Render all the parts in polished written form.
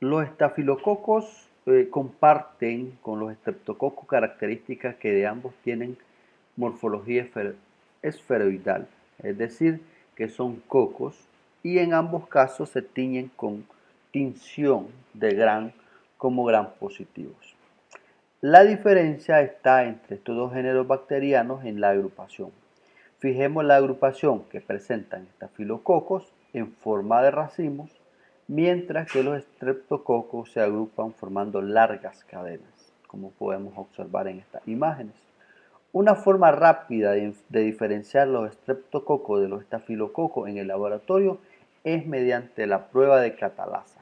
Los estafilococos comparten con los estreptococos características que de ambos tienen morfología esferoidal, es decir, que son cocos y en ambos casos se tiñen con tinción de gran como gram positivos. La diferencia está entre estos dos géneros bacterianos en la agrupación. Fijemos la agrupación que presentan estafilococos en forma de racimos, mientras que los estreptococos se agrupan formando largas cadenas, como podemos observar en estas imágenes. Una forma rápida de diferenciar los estreptococos de los estafilococos en el laboratorio es mediante la prueba de catalasa.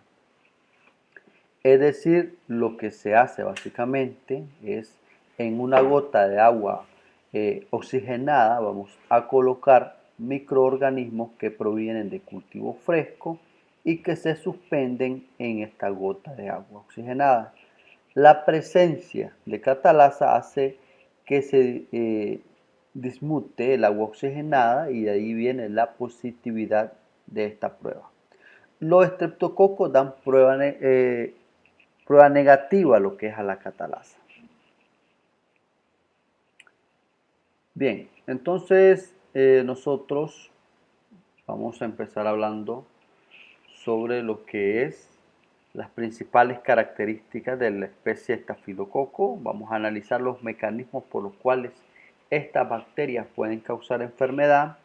Es decir, lo que se hace básicamente es en una gota de agua oxigenada vamos a colocar microorganismos que provienen de cultivo fresco y que se suspenden en esta gota de agua oxigenada. La presencia de catalasa hace que se dismute el agua oxigenada y de ahí viene la positividad de esta prueba. Los estreptococos dan prueba negativa a lo que es a la catalasa. Bien, entonces nosotros vamos a empezar hablando sobre lo que es las principales características de la especie estafilococo. Vamos a analizar los mecanismos por los cuales estas bacterias pueden causar enfermedad.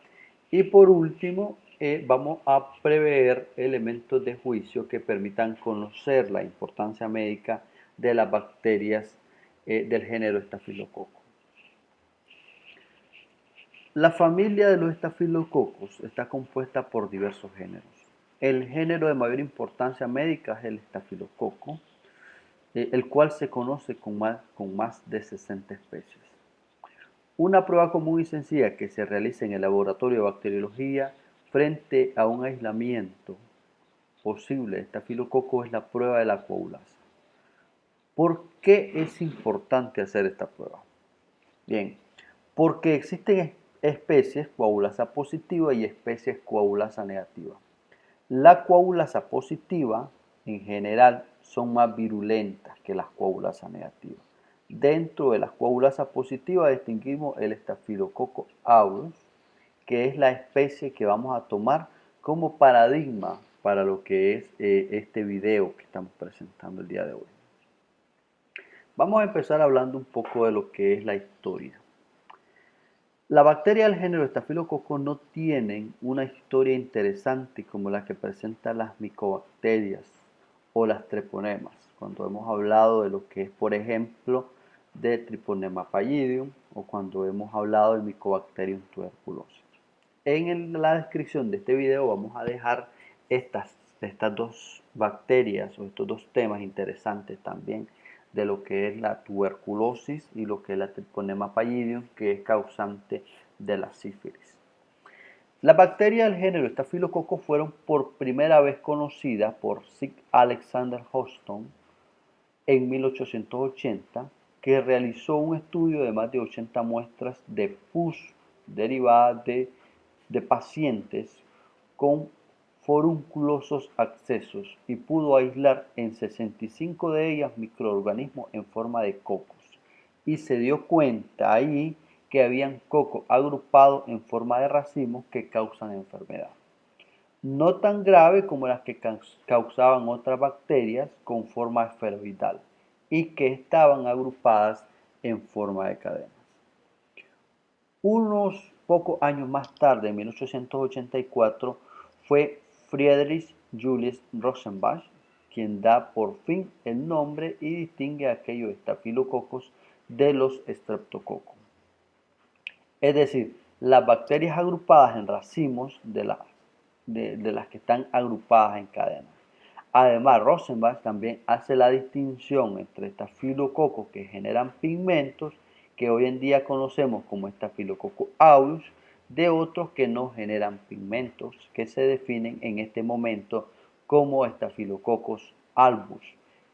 Y por último, vamos a prever elementos de juicio que permitan conocer la importancia médica de las bacterias del género estafilococo. La familia de los estafilococos está compuesta por diversos géneros. El género de mayor importancia médica es el estafilococo, el cual se conoce con más de 60 especies. Una prueba común y sencilla que se realiza en el laboratorio de bacteriología frente a un aislamiento posible de estafilococo es la prueba de la coagulasa. ¿Por qué es importante hacer esta prueba? Bien, porque existen especies coagulasa positiva y especies coagulasa negativa. La coagulasa positiva en general son más virulentas que las coagulasas negativas. Dentro de las coagulasas positivas distinguimos el Staphylococcus aureus, que es la especie que vamos a tomar como paradigma para lo que es este video que estamos presentando el día de hoy. Vamos a empezar hablando un poco de lo que es la historia. La bacteria del género Staphylococcus no tienen una historia interesante como la que presentan las micobacterias o las treponemas, cuando hemos hablado de lo que es, por ejemplo, de Treponema pallidum o cuando hemos hablado de Mycobacterium tuberculosis. En la descripción de este video vamos a dejar estas dos bacterias o estos dos temas interesantes también de lo que es la tuberculosis y lo que es la Treponema pallidum, que es causante de la sífilis. Las bacterias del género Staphylococcus fueron por primera vez conocidas por Sir Alexander Houston en 1880, que realizó un estudio de más de 80 muestras de pus derivadas de pacientes con forunculosos abscesos y pudo aislar en 65 de ellas microorganismos en forma de cocos. Y se dio cuenta ahí que habían cocos agrupados en forma de racimos que causan enfermedad. No tan grave como las que causaban otras bacterias con forma esferoidal y que estaban agrupadas en forma de cadenas. Unos pocos años más tarde, en 1884, fue Friedrich Julius Rosenbach quien da por fin el nombre y distingue a aquellos estafilococos de los estreptococos. Es decir, las bacterias agrupadas en racimos de las que están agrupadas en cadenas. Además, Rosenbach también hace la distinción entre estafilococos que generan pigmentos, que hoy en día conocemos como Staphylococcus aureus, de otros que no generan pigmentos, que se definen en este momento como Staphylococcus albus,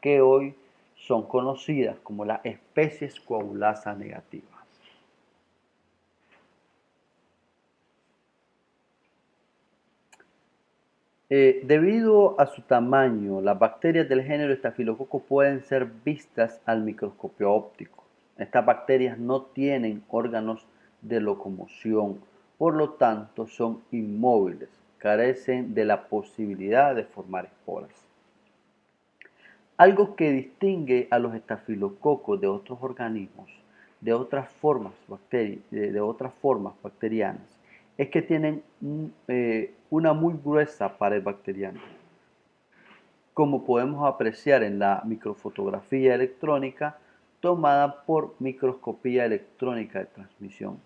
que hoy son conocidas como las especies coagulasa negativas. Debido a su tamaño, las bacterias del género Staphylococcus pueden ser vistas al microscopio óptico. Estas bacterias no tienen órganos de locomoción, por lo tanto son inmóviles, carecen de la posibilidad de formar esporas. Algo que distingue a los estafilococos de otros organismos, de otras formas bacterianas, es que tienen una muy gruesa pared bacteriana, como podemos apreciar en la microfotografía electrónica tomada por microscopía electrónica de transmisión.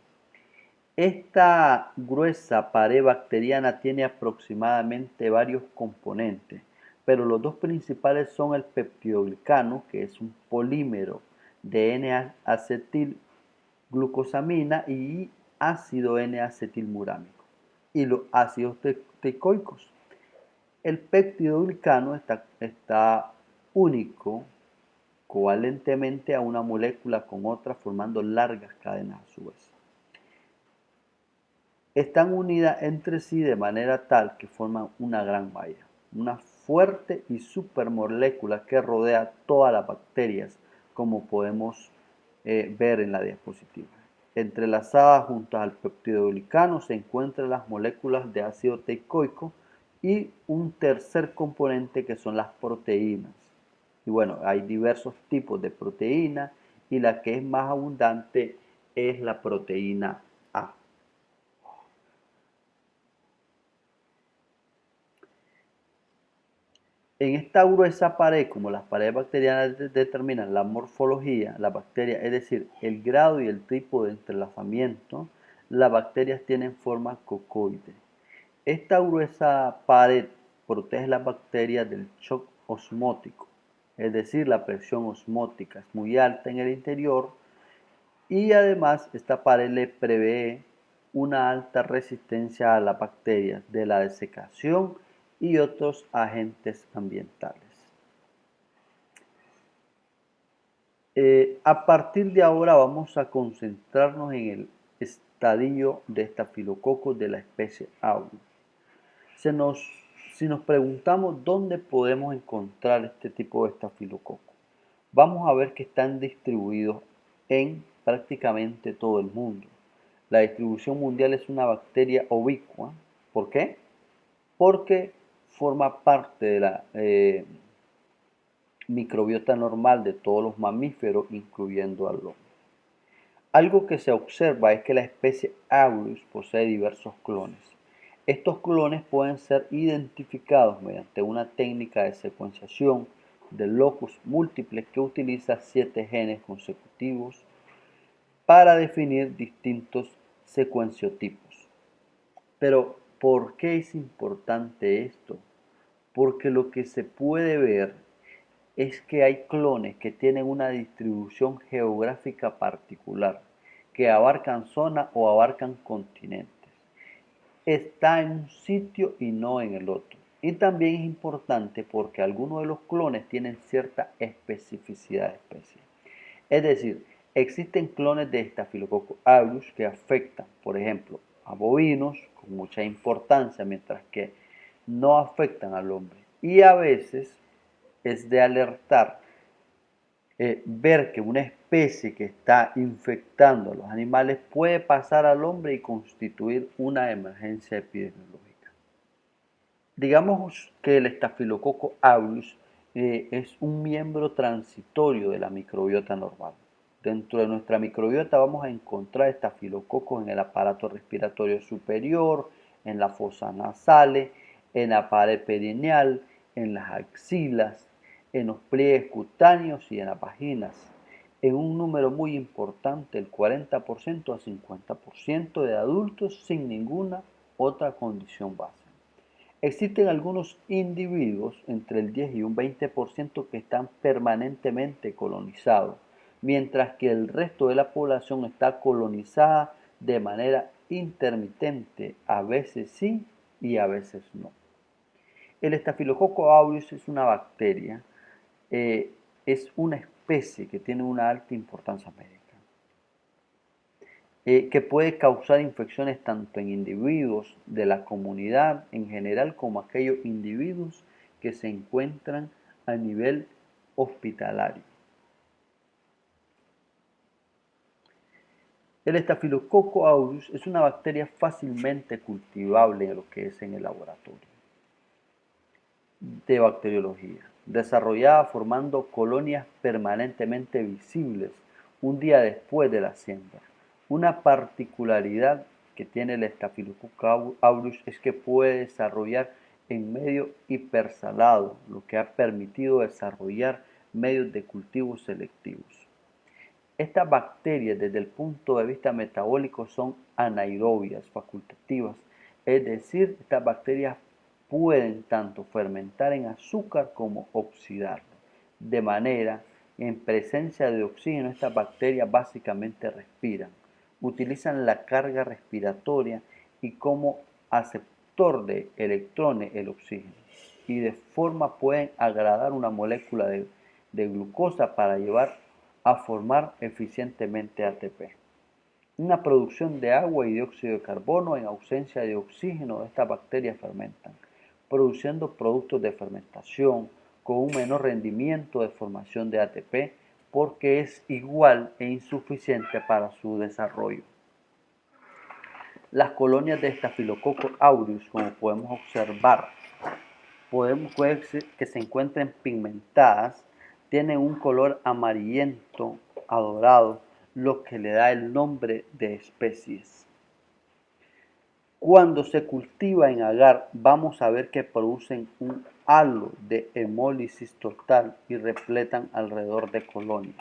Esta gruesa pared bacteriana tiene aproximadamente varios componentes, pero los dos principales son el peptidoglicano, que es un polímero de N-acetilglucosamina y ácido N-acetilmurámico, y los ácidos teicoicos. El peptidoglicano está único covalentemente a una molécula con otra, formando largas cadenas a su vez. Están unidas entre sí de manera tal que forman una gran malla, una fuerte y supermolécula que rodea todas las bacterias, como podemos ver en la diapositiva. Entrelazadas junto al peptidoglicano se encuentran las moléculas de ácido teicoico y un tercer componente que son las proteínas. Y bueno, hay diversos tipos de proteínas y la que es más abundante es la proteína A. En esta gruesa pared, como las paredes bacterianas determinan la morfología, la bacteria, es decir, el grado y el tipo de entrelazamiento, las bacterias tienen forma cocoide. Esta gruesa pared protege las bacterias del shock osmótico, es decir, la presión osmótica es muy alta en el interior y además esta pared le prevé una alta resistencia a las bacterias de la desecación y otros agentes ambientales. A partir de ahora vamos a concentrarnos en el estadio de estafilococos de la especie aureus. Si nos preguntamos dónde podemos encontrar este tipo de estafilococos, vamos a ver que están distribuidos en prácticamente todo el mundo. La distribución mundial es una bacteria ubicua. ¿Por qué? Porque forma parte de la microbiota normal de todos los mamíferos, incluyendo al hombre. Algo que se observa es que la especie Aureus posee diversos clones. Estos clones pueden ser identificados mediante una técnica de secuenciación de locus múltiples que utiliza 7 genes consecutivos para definir distintos secuenciotipos. Pero, ¿por qué es importante esto? Porque lo que se puede ver es que hay clones que tienen una distribución geográfica particular, que abarcan zonas o abarcan continentes. Está en un sitio y no en el otro. Y también es importante porque algunos de los clones tienen cierta especificidad de especie. Es decir, existen clones de Staphylococcus aureus que afectan, por ejemplo, a bovinos con mucha importancia, mientras que no afectan al hombre. Y a veces es de alertar ver que una especie que está infectando a los animales puede pasar al hombre y constituir una emergencia epidemiológica. Digamos que el Staphylococcus aureus es un miembro transitorio de la microbiota normal. Dentro de nuestra microbiota vamos a encontrar estafilococos en el aparato respiratorio superior, en las fosas nasales, en la pared perineal, en las axilas, en los pliegues cutáneos y en las vaginas, en un número muy importante, el 40% a 50% de adultos sin ninguna otra condición base. Existen algunos individuos, entre el 10 y un 20%, que están permanentemente colonizados, mientras que el resto de la población está colonizada de manera intermitente, a veces sí y a veces no. El Staphylococcus aureus es una bacteria, es una especie que tiene una alta importancia médica. que puede causar infecciones tanto en individuos de la comunidad en general como aquellos individuos que se encuentran a nivel hospitalario. El Staphylococcus aureus es una bacteria fácilmente cultivable en lo que es en el laboratorio de bacteriología, desarrollada formando colonias permanentemente visibles un día después de la siembra. Una particularidad que tiene el Staphylococcus aureus es que puede desarrollar en medio hipersalado, lo que ha permitido desarrollar medios de cultivo selectivos. Estas bacterias, desde el punto de vista metabólico, son anaerobias facultativas, es decir, estas bacterias pueden tanto fermentar en azúcar como oxidarlo. De manera, en presencia de oxígeno, estas bacterias básicamente respiran, utilizan la carga respiratoria y como aceptor de electrones el oxígeno, y de forma pueden agradar una molécula de glucosa para llevar a formar eficientemente ATP. Una producción de agua y dióxido de carbono en ausencia de oxígeno, estas bacterias fermentan, produciendo productos de fermentación con un menor rendimiento de formación de ATP porque es igual e insuficiente para su desarrollo. Las colonias de Staphylococcus aureus, como podemos observar, puede que se encuentren pigmentadas, tienen un color amarillento a dorado, lo que le da el nombre de especies. Cuando se cultiva en agar, vamos a ver que producen un halo de hemólisis total y repletan alrededor de colonias.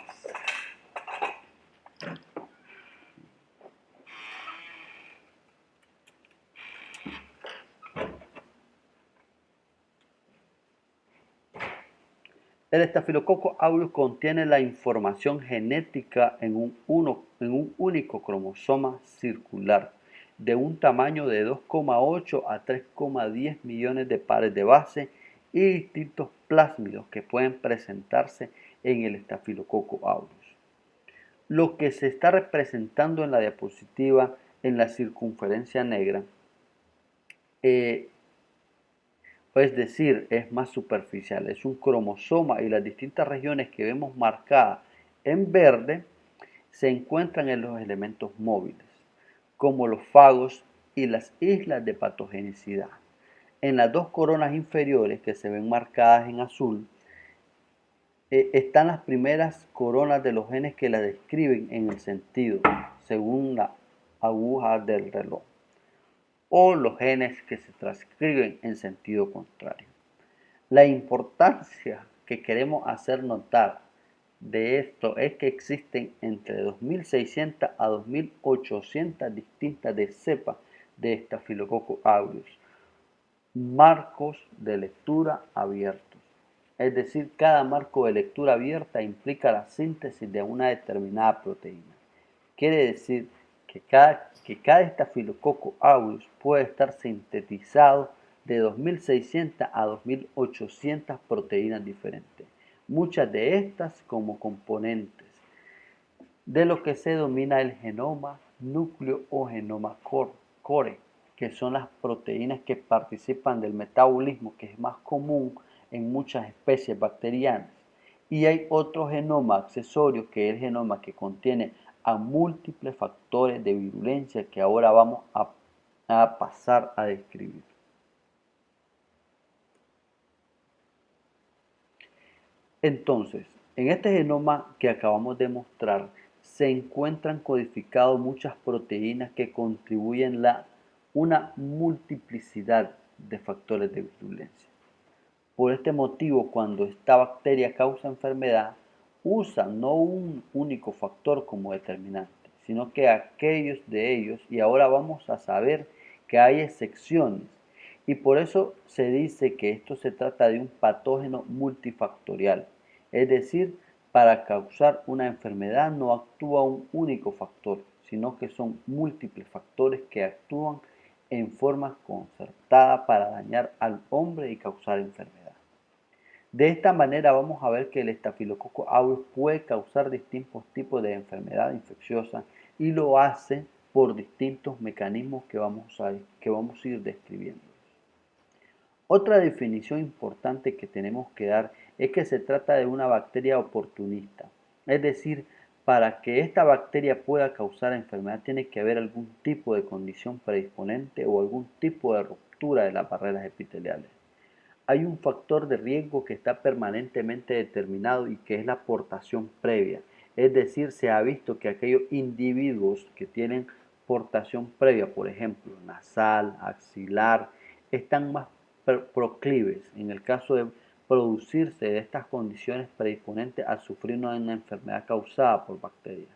El Staphylococcus aureus contiene la información genética en un único cromosoma circular de un tamaño de 2,8 a 3,10 millones de pares de base y distintos plásmidos que pueden presentarse en el Staphylococcus aureus. Lo que se está representando en la diapositiva en la circunferencia negra es decir, es más superficial, es un cromosoma y las distintas regiones que vemos marcadas en verde se encuentran en los elementos móviles, como los fagos y las islas de patogenicidad. En las dos coronas inferiores que se ven marcadas en azul, están las primeras coronas de los genes que la describen en el sentido, según la aguja del reloj, o los genes que se transcriben en sentido contrario. La importancia que queremos hacer notar de esto es que existen entre 2.600 a 2.800 distintas de cepas de Staphylococcus aureus, marcos de lectura abiertos. Es decir, cada marco de lectura abierta implica la síntesis de una determinada proteína. Quiere decir que cada Staphylococcus aureus puede estar sintetizado de 2.600 a 2.800 proteínas diferentes, muchas de estas como componentes de lo que se denomina el genoma núcleo o genoma core, que son las proteínas que participan del metabolismo, que es más común en muchas especies bacterianas. Y hay otro genoma accesorio, que es el genoma que contiene a múltiples factores de virulencia que ahora vamos a pasar a describir. Entonces, en este genoma que acabamos de mostrar, se encuentran codificadas muchas proteínas que contribuyen a una multiplicidad de factores de virulencia. Por este motivo, cuando esta bacteria causa enfermedad, usa no un único factor como determinante, sino que aquellos de ellos, y ahora vamos a saber que hay excepciones, y por eso se dice que esto se trata de un patógeno multifactorial, es decir, para causar una enfermedad no actúa un único factor, sino que son múltiples factores que actúan en forma concertada para dañar al hombre y causar enfermedad. De esta manera vamos a ver que el Staphylococcus aureus puede causar distintos tipos de enfermedad infecciosa y lo hace por distintos mecanismos que vamos a ir describiendo. Otra definición importante que tenemos que dar es que se trata de una bacteria oportunista, es decir, para que esta bacteria pueda causar enfermedad tiene que haber algún tipo de condición predisponente o algún tipo de ruptura de las barreras epiteliales. Hay un factor de riesgo que está permanentemente determinado y que es la portación previa. Es decir, se ha visto que aquellos individuos que tienen portación previa, por ejemplo, nasal, axilar, están más proclives, en el caso de producirse de estas condiciones predisponentes a sufrir una enfermedad causada por bacterias.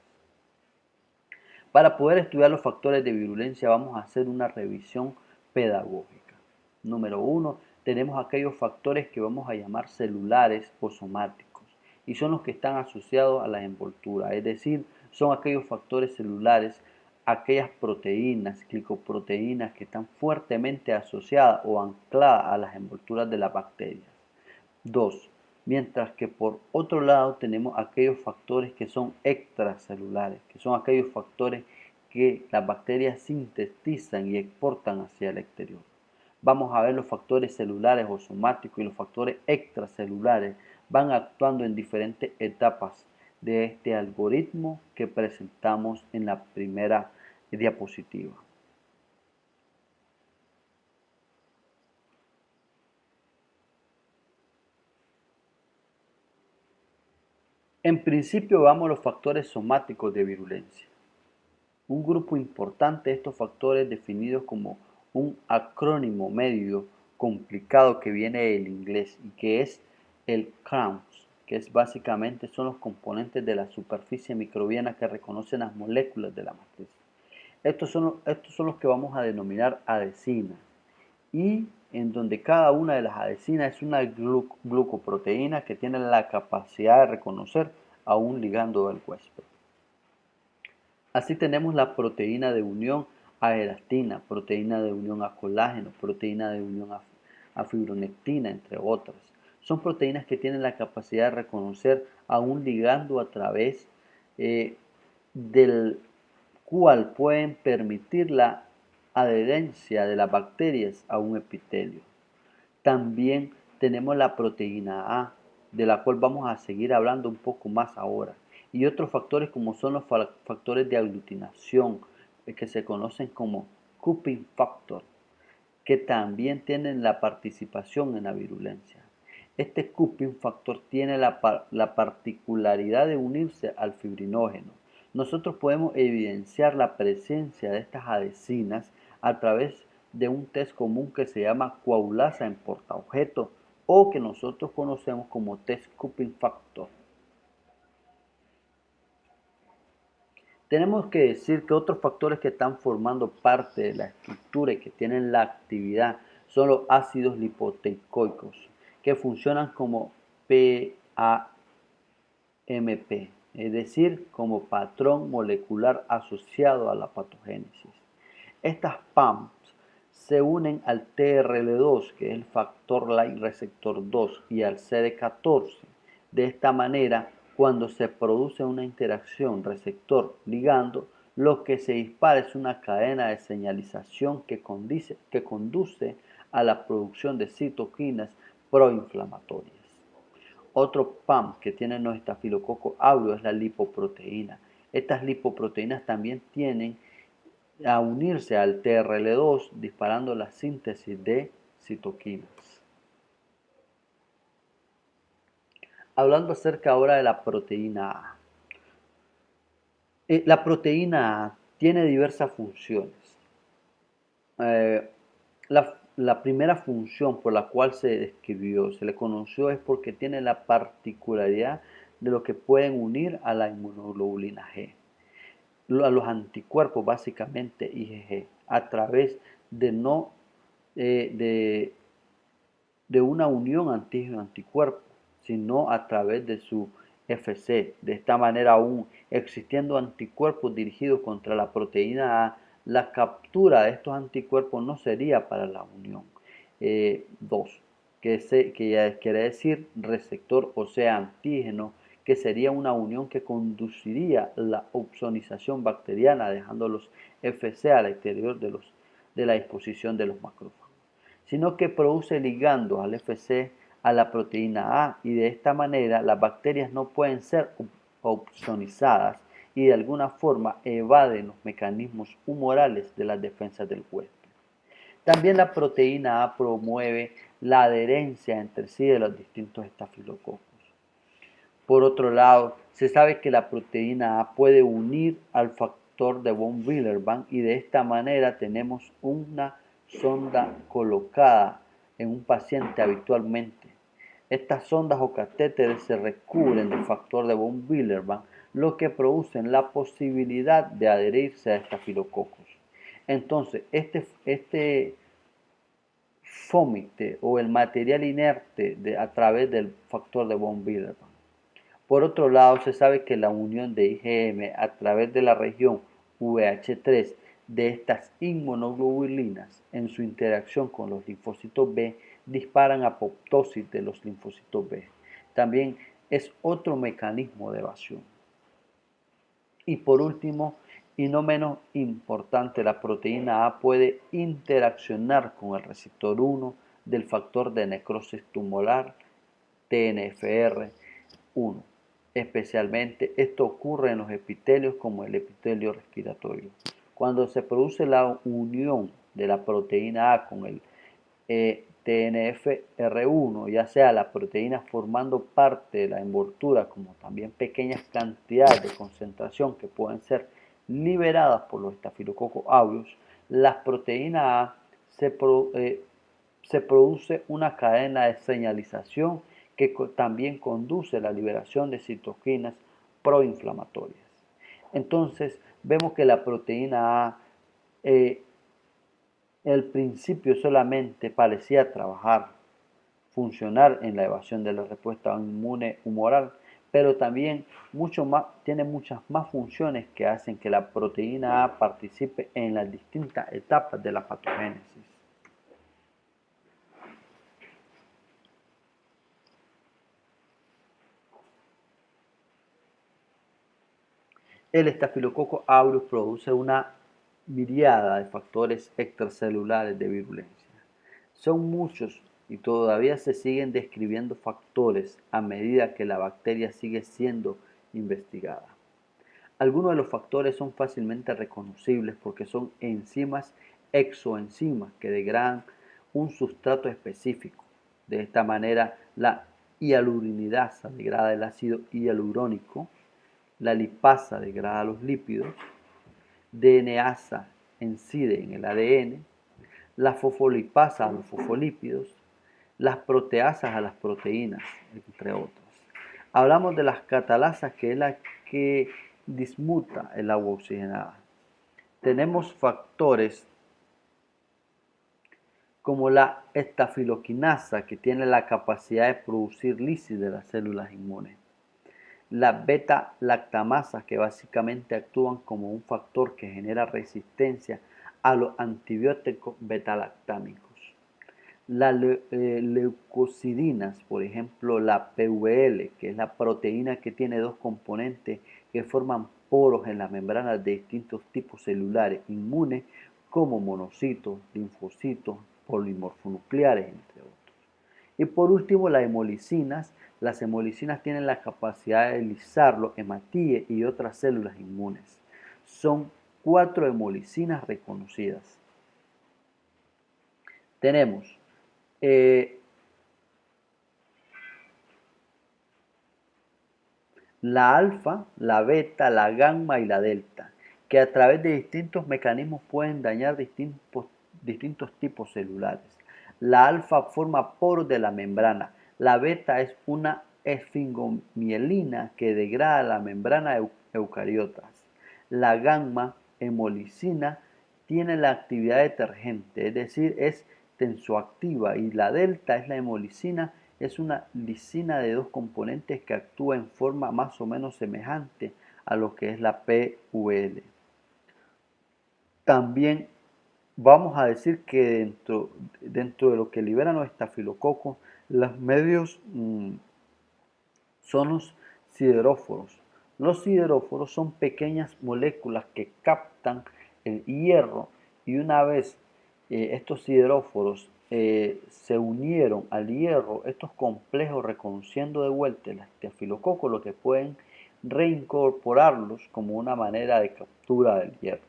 Para poder estudiar los factores de virulencia vamos a hacer una revisión pedagógica. Número 1, tenemos aquellos factores que vamos a llamar celulares o somáticos y son los que están asociados a la envoltura, es decir, son aquellos factores celulares, aquellas proteínas, glicoproteínas que están fuertemente asociadas o ancladas a las envolturas de las bacterias. 2. Mientras que por otro lado tenemos aquellos factores que son extracelulares, que son aquellos factores que las bacterias sintetizan y exportan hacia el exterior. Vamos a ver los factores celulares o somáticos y los factores extracelulares van actuando en diferentes etapas de este algoritmo que presentamos en la primera diapositiva. En principio vamos a los factores somáticos de virulencia. Un grupo importante de estos factores definidos como un acrónimo medio complicado que viene del inglés y que es el CRAMS, que es básicamente son los componentes de la superficie microbiana que reconocen las moléculas de la matriz. Estos son los que vamos a denominar adhesinas y en donde cada una de las adhesinas es una glucoproteína que tiene la capacidad de reconocer a un ligando del huésped. Así tenemos la proteína de unión a elastina, proteína de unión a colágeno, proteína de unión a fibronectina, entre otras. Son proteínas que tienen la capacidad de reconocer a un ligando a través del cual pueden permitir la adherencia de las bacterias a un epitelio. También tenemos la proteína A, de la cual vamos a seguir hablando un poco más ahora. Y otros factores como son los factores de aglutinación, que se conocen como cupping factor, que también tienen la participación en la virulencia. Este cupping factor tiene la particularidad de unirse al fibrinógeno. Nosotros podemos evidenciar la presencia de estas adhesinas a través de un test común que se llama coagulasa en portaobjeto o que nosotros conocemos como test cupping factor. Tenemos que decir que otros factores que están formando parte de la estructura y que tienen la actividad son los ácidos lipoteicoicos, que funcionan como PAMP, es decir, como patrón molecular asociado a la patogénesis. Estas PAMPs se unen al TRL2, que es el factor Light Receptor 2, y al CD14. De esta manera, cuando se produce una interacción receptor-ligando, lo que se dispara es una cadena de señalización que conduce a la producción de citoquinas proinflamatorias. Otro PAM que tienen los estafilococos aureus es la lipoproteína. Estas lipoproteínas también tienen a unirse al TRL2 disparando la síntesis de citoquinas. Hablando acerca ahora de la proteína A. La proteína A tiene diversas funciones. La primera función por la cual se describió, se le conoció es porque tiene la particularidad de lo que pueden unir a la inmunoglobulina G, a los anticuerpos básicamente IgG, a través de una unión antígeno-anticuerpo, sino a través de su Fc. De esta manera, aún existiendo anticuerpos dirigidos contra la proteína A, la captura de estos anticuerpos no sería para la unión 2, que quiere decir receptor, o sea, antígeno, que sería una unión que conduciría la opsonización bacteriana, dejando los Fc al exterior de la disposición de los macrófagos, sino que produce ligandos al Fc a la proteína A, y de esta manera las bacterias no pueden ser opsonizadas y de alguna forma evaden los mecanismos humorales de las defensas del huésped. También la proteína A promueve la adherencia entre sí de los distintos estafilococos. Por otro lado, se sabe que la proteína A puede unir al factor de von Willebrand, y de esta manera tenemos una sonda colocada en un paciente habitualmente. Estas sondas o catéteres se recubren del factor de von Willebrand, lo que produce la posibilidad de adherirse a estafilococos. Entonces, este fómite o el material inerte a través del factor de von Willebrand. Por otro lado, se sabe que la unión de IgM a través de la región VH3 de estas inmunoglobulinas en su interacción con los linfocitos B disparan apoptosis de los linfocitos B. También es otro mecanismo de evasión. Y por último, y no menos importante, la proteína A puede interaccionar con el receptor 1 del factor de necrosis tumoral TNFR1. Especialmente esto ocurre en los epitelios como el epitelio respiratorio. Cuando se produce la unión de la proteína A con el TNFR1, ya sea la proteína formando parte de la envoltura como también pequeñas cantidades de concentración que pueden ser liberadas por los Staphylococcus aureus, la proteína A se produce una cadena de señalización que también conduce a la liberación de citoquinas proinflamatorias. Entonces, vemos que la proteína A al principio solamente parecía funcionar en la evasión de la respuesta inmune humoral, pero también tiene muchas más funciones que hacen que la proteína A participe en las distintas etapas de la patogénesis. El Staphylococcus aureus produce una miriada de factores extracelulares de virulencia. Son muchos y todavía se siguen describiendo factores a medida que la bacteria sigue siendo investigada. Algunos de los factores son fácilmente reconocibles porque son enzimas exoenzimas que degradan un sustrato específico. De esta manera, la hialuronidasa degrada el ácido hialurónico, la lipasa degrada los lípidos, DNasa incide en el ADN, la fosfolipasa a los fosfolípidos, las proteasas a las proteínas, entre otras. Hablamos de las catalasas, que es la que dismuta el agua oxigenada. Tenemos factores como la estafiloquinasa, que tiene la capacidad de producir lisis de las células inmunes. Las beta-lactamasas, que básicamente actúan como un factor que genera resistencia a los antibióticos beta-lactámicos. Las leucocidinas, por ejemplo la PVL, que es la proteína que tiene dos componentes que forman poros en las membranas de distintos tipos celulares inmunes, como monocitos, linfocitos, polimorfonucleares, entre otros. Y por último, las hemolicinas. Las hemolicinas tienen la capacidad de lisar los hematíes y otras células inmunes. Son 4 hemolicinas reconocidas. Tenemos la alfa, la beta, la gamma y la delta, que a través de distintos mecanismos pueden dañar distintos tipos celulares. La alfa forma poros de la membrana. La beta es una esfingomielina que degrada la membrana eucariotas. La gamma, hemolicina, tiene la actividad detergente, es decir, es tensoactiva, y la delta es la hemolicina, es una lisina de dos componentes que actúa en forma más o menos semejante a lo que es la PVL. También vamos a decir que dentro de lo que liberan los estafilococos, los medios sideróforos. Los sideróforos son pequeñas moléculas que captan el hierro y una vez estos sideróforos se unieron al hierro, estos complejos reconociendo de vuelta el estafilococo, lo que pueden reincorporarlos como una manera de captura del hierro.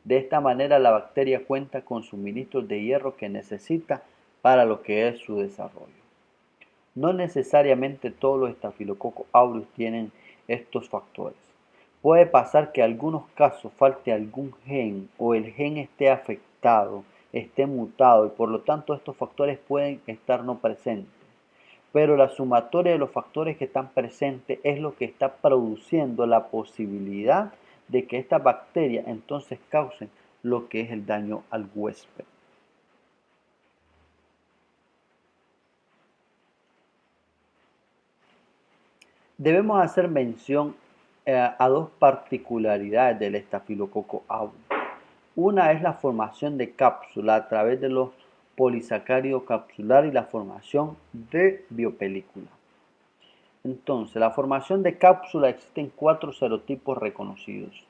De esta manera la bacteria cuenta con suministros de hierro que necesita para lo que es su desarrollo. No necesariamente todos los Staphylococcus aureus tienen estos factores. Puede pasar que en algunos casos falte algún gen o el gen esté afectado, esté mutado y por lo tanto estos factores pueden estar no presentes. Pero la sumatoria de los factores que están presentes es lo que está produciendo la posibilidad de que estas bacterias entonces causen lo que es el daño al huésped. Debemos hacer mención a dos particularidades del estafilococo aureus. Una es la formación de cápsula a través de los polisacáridos capsulares y la formación de biopelícula. Entonces, la formación de cápsula existen 4 serotipos reconocidos.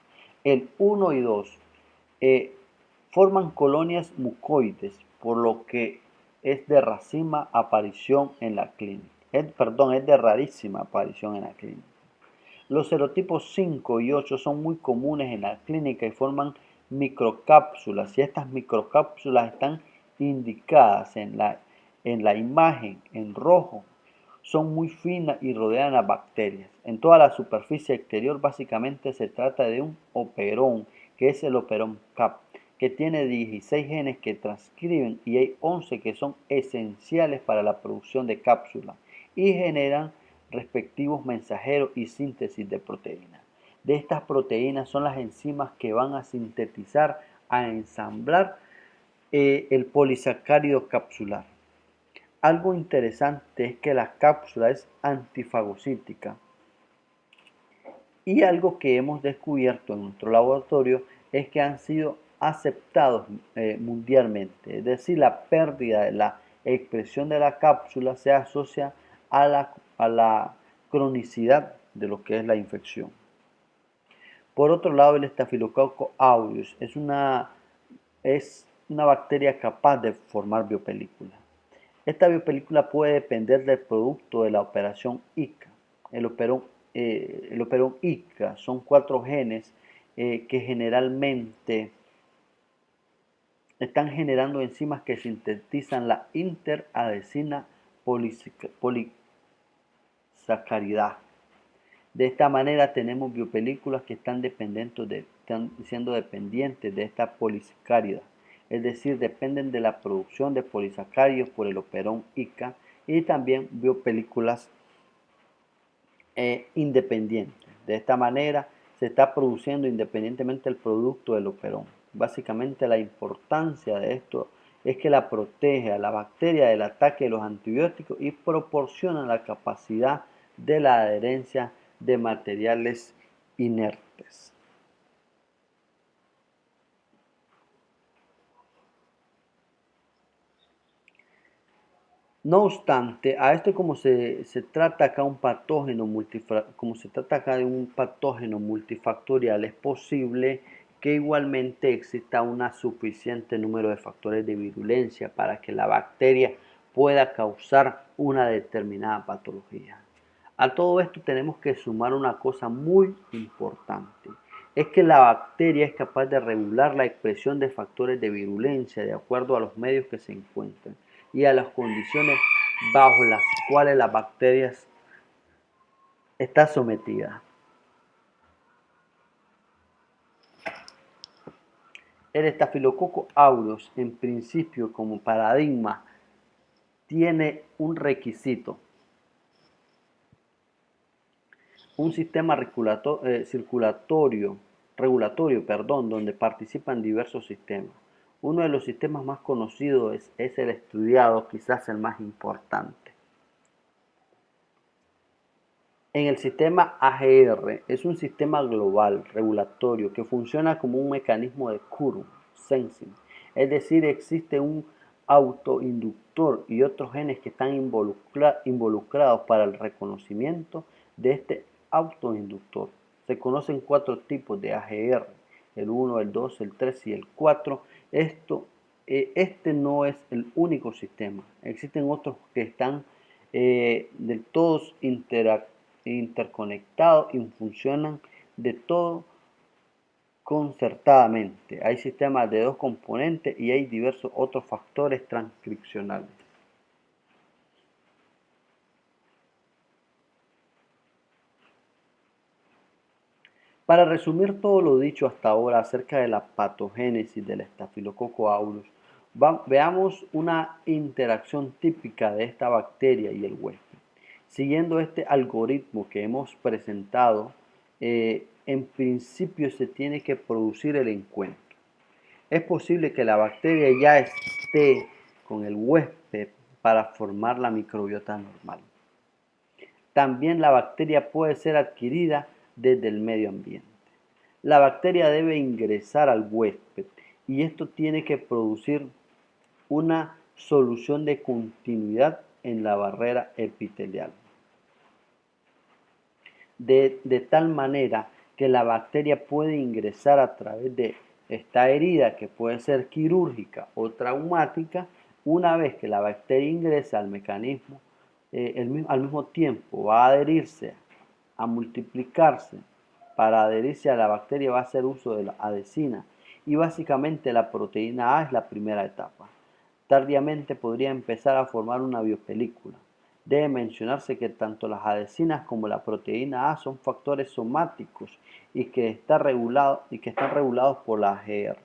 El 1 y 2 forman colonias mucoides, por lo que es de rarísima aparición en la clínica. Es de rarísima aparición en la clínica. Los serotipos 5 y 8 son muy comunes en la clínica y forman microcápsulas, y estas microcápsulas están indicadas en la imagen en rojo. Son muy finas y rodean a bacterias. En toda la superficie exterior básicamente se trata de un operón, que es el operón CAP, que tiene 16 genes que transcriben y hay 11 que son esenciales para la producción de cápsulas y generan respectivos mensajeros y síntesis de proteínas. De estas proteínas son las enzimas que van a sintetizar, a ensamblar el polisacárido capsular. Algo interesante es que la cápsula es antifagocítica y algo que hemos descubierto en nuestro laboratorio es que han sido aceptados mundialmente, es decir, la pérdida de la expresión de la cápsula se asocia a la cronicidad de lo que es la infección. Por otro lado, el Staphylococcus aureus es una bacteria capaz de formar biopelículas. Esta biopelícula puede depender del producto de la operación ICA. El operón ICA son 4 genes que generalmente están generando enzimas que sintetizan la interadesina polisacaridasa. De esta manera tenemos biopelículas que están siendo dependientes de esta polisacárida, es decir, dependen de la producción de polisacáridos por el operón ICA y también biopelículas independientes. De esta manera se está produciendo independientemente el producto del operón. Básicamente la importancia de esto es que la protege a la bacteria del ataque de los antibióticos y proporciona la capacidad de la adherencia de materiales inertes. No obstante, a esto como se trata acá de un patógeno multifactorial, es posible que igualmente exista un suficiente número de factores de virulencia para que la bacteria pueda causar una determinada patología. A todo esto tenemos que sumar una cosa muy importante. Es que la bacteria es capaz de regular la expresión de factores de virulencia de acuerdo a los medios que se encuentran y a las condiciones bajo las cuales las bacterias están sometidas. El Staphylococcus aureus, en principio como paradigma, tiene un requisito: un sistema regulatorio, donde participan diversos sistemas. Uno de los sistemas más conocidos es el estudiado, quizás el más importante. En el sistema AGR es un sistema global regulatorio que funciona como un mecanismo de curve sensing, es decir, existe un autoinductor y otros genes que están involucrados para el reconocimiento de este autoinductor. Se conocen 4 tipos de AGR, el 1, el 2, el 3 y el 4. Este no es el único sistema. Existen otros que están del todos interconectados y funcionan de todo concertadamente. Hay sistemas de 2 componentes y hay diversos otros factores transcripcionales. Para resumir todo lo dicho hasta ahora acerca de la patogénesis del Staphylococcus aureus, veamos una interacción típica de esta bacteria y el huésped. Siguiendo este algoritmo que hemos presentado, en principio se tiene que producir el encuentro. Es posible que la bacteria ya esté con el huésped para formar la microbiota normal. También la bacteria puede ser adquirida desde el medio ambiente. La bacteria debe ingresar al huésped y esto tiene que producir una solución de continuidad en la barrera epitelial. De tal manera que la bacteria puede ingresar a través de esta herida, que puede ser quirúrgica o traumática. Una vez que la bacteria ingresa al mecanismo, al mismo tiempo va a adherirse, a multiplicarse. Para adherirse a la bacteria va a hacer uso de la adhesina y básicamente la proteína A es la primera etapa. Tardíamente podría empezar a formar una biopelícula. Debe mencionarse que tanto las adhesinas como la proteína A son factores somáticos y que están regulados por la AGR.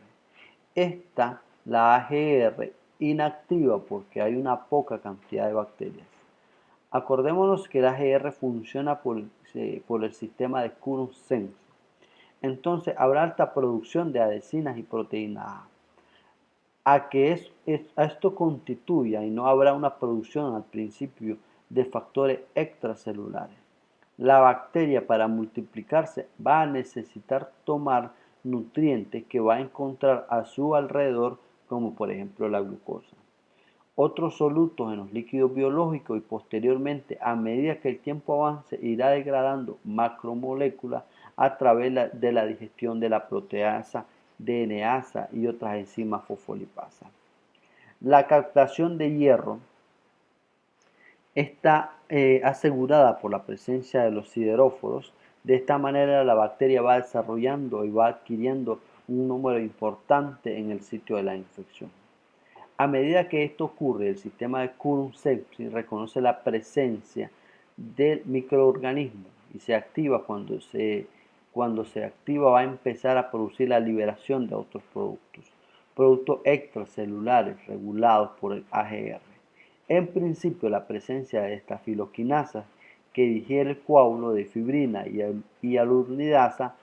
La AGR inactiva porque hay una poca cantidad de bacterias. Acordémonos que la AGR funciona por el sistema de Coulomb-Senz. Entonces habrá alta producción de adhesinas y proteína A. A que esto constituya y no habrá una producción al principio de factores extracelulares. La bacteria para multiplicarse va a necesitar tomar nutrientes que va a encontrar a su alrededor, como por ejemplo la glucosa. Otros solutos en los líquidos biológicos y posteriormente, a medida que el tiempo avance, irá degradando macromoléculas a través de la digestión de la proteasa, DNasa y otras enzimas fosfolipasas. La captación de hierro está asegurada por la presencia de los sideróforos. De esta manera la bacteria va desarrollando y va adquiriendo un número importante en el sitio de la infección. A medida que esto ocurre, el sistema de Coulomb-Sepsis reconoce la presencia del microorganismo y se activa. Cuando se activa va a empezar a producir la liberación de otros productos extracelulares regulados por el AGR. En principio, la presencia de estafiloquinasas que digiere el coágulo de fibrina y hialuronidasa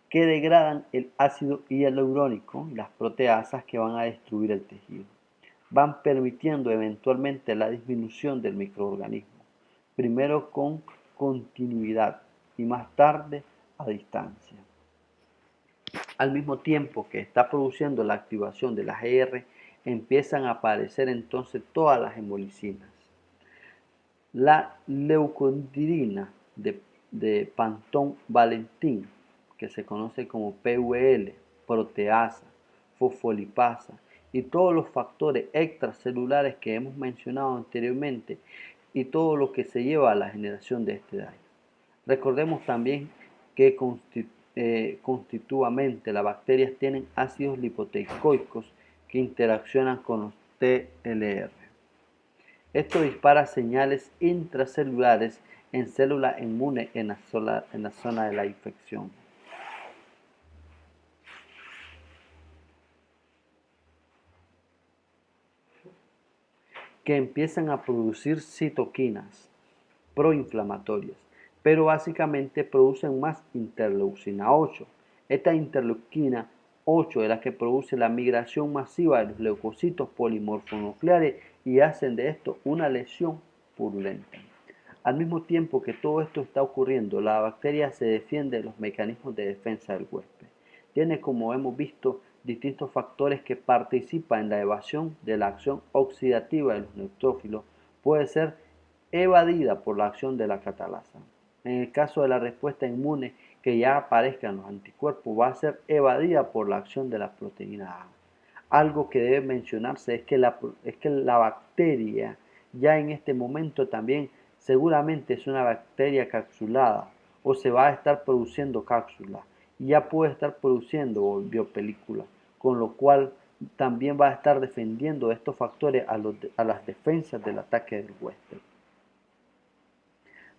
que degradan el ácido hialurónico y las proteasas que van a destruir el tejido. Van permitiendo eventualmente la disminución del microorganismo, primero con continuidad y más tarde a distancia. Al mismo tiempo que está produciendo la activación de las AGR, empiezan a aparecer entonces todas las hemolicinas. La leucodirina de Panton-Valentin, que se conoce como PVL, proteasa, fosfolipasa y todos los factores extracelulares que hemos mencionado anteriormente y todo lo que se lleva a la generación de este daño. Recordemos también que constitutivamente las bacterias tienen ácidos lipoteicoicos que interaccionan con los TLR. Esto dispara señales intracelulares en células inmunes en la zona de la infección. Que empiezan a producir citoquinas proinflamatorias, pero básicamente producen más interleucina 8. Esta interleucina 8 es la que produce la migración masiva de los leucocitos polimorfonucleares y hacen de esto una lesión purulenta. Al mismo tiempo que todo esto está ocurriendo, la bacteria se defiende de los mecanismos de defensa del huésped. Tiene, como hemos visto, distintos factores que participan en la evasión de la acción oxidativa de los neutrófilos. Puede ser evadida por la acción de la catalasa. En el caso de la respuesta inmune que ya aparezcan los anticuerpos, va a ser evadida por la acción de la proteína A. Algo que debe mencionarse es que la bacteria ya en este momento también seguramente es una bacteria capsulada o se va a estar produciendo cápsula y ya puede estar produciendo biopelícula, con lo cual también va a estar defendiendo estos factores a las defensas del ataque del huésped.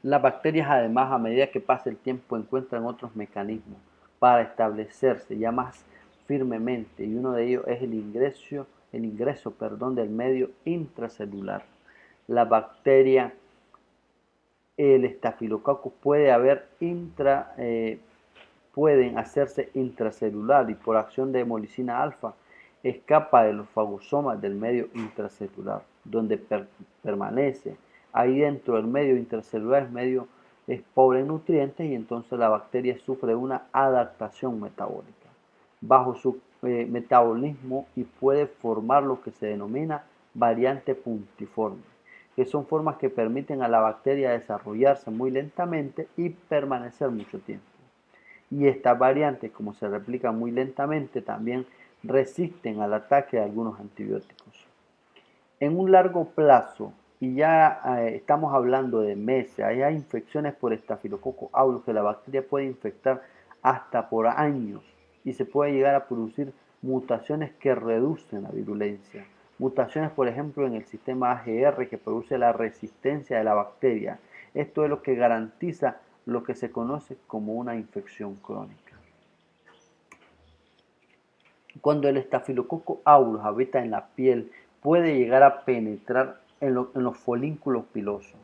Las bacterias además a medida que pasa el tiempo encuentran otros mecanismos para establecerse ya más firmemente y uno de ellos es el ingreso del medio intracelular. La bacteria, el estafilococcus pueden hacerse intracelular y por acción de hemolicina alfa escapa de los fagosomas del medio intracelular, donde permanece. Ahí dentro del medio intracelular es pobre en nutrientes y entonces la bacteria sufre una adaptación metabólica bajo su metabolismo y puede formar lo que se denomina variante puntiforme, que son formas que permiten a la bacteria desarrollarse muy lentamente y permanecer mucho tiempo. Y estas variantes, como se replican muy lentamente, también resisten al ataque de algunos antibióticos. En un largo plazo, y ya estamos hablando de meses, hay infecciones por Staphylococcus aureus que la bacteria puede infectar hasta por años y se puede llegar a producir mutaciones que reducen la virulencia. Mutaciones, por ejemplo, en el sistema AGR que produce la resistencia de la bacteria. Esto es lo que garantiza lo que se conoce como una infección crónica. Cuando el Staphylococcus aureus habita en la piel, puede llegar a penetrar en los folículos pilosos.